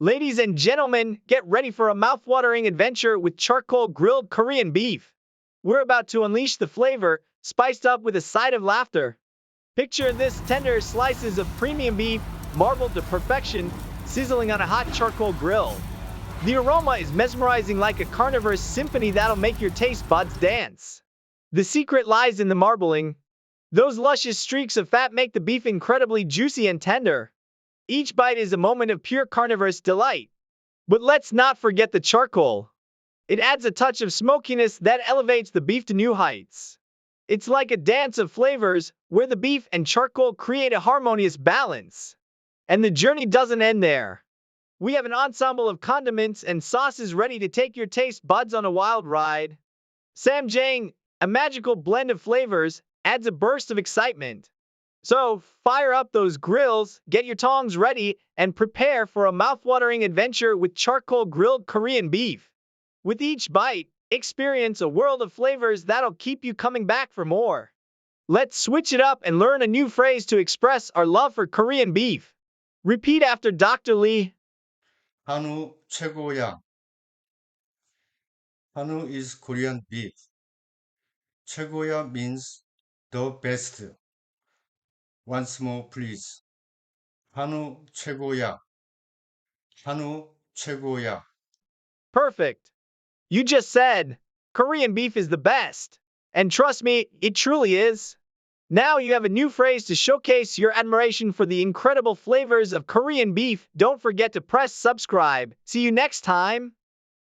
Ladies and gentlemen, get ready for a mouth-watering adventure with charcoal grilled Korean beef. We're about to unleash the flavor, spiced up with a side of laughter. Picture this tender slices of premium beef, marbled to perfection, sizzling on a hot charcoal grill. The aroma is mesmerizing like a carnivorous symphony that'll make your taste buds dance. The secret lies in the marbling. Those luscious streaks of fat make the beef incredibly juicy and tender. Each bite is a moment of pure carnivorous delight. But let's not forget the charcoal. It adds a touch of smokiness that elevates the beef to new heights. It's like a dance of flavors where the beef and charcoal create a harmonious balance. And the journey doesn't end there. We have an ensemble of condiments and sauces ready to take your taste buds on a wild ride. Samjang, a magical blend of flavors, adds a burst of excitement. So, fire up those grills, get your tongs ready, and prepare for a mouthwatering adventure with charcoal grilled Korean beef. With each bite, experience a world of flavors that'll keep you coming back for more. Let's switch it up and learn a new phrase to express our love for Korean beef. Repeat after Dr. Lee. 한우 최고야. 한우 is Korean beef. 최고야 means the best. Once more, please. 한우 최고야. 한우 최고야. Perfect. You just said, Korean beef is the best. And trust me, it truly is. Now you have a new phrase to showcase your admiration for the incredible flavors of Korean beef. Don't forget to press subscribe. See you next time.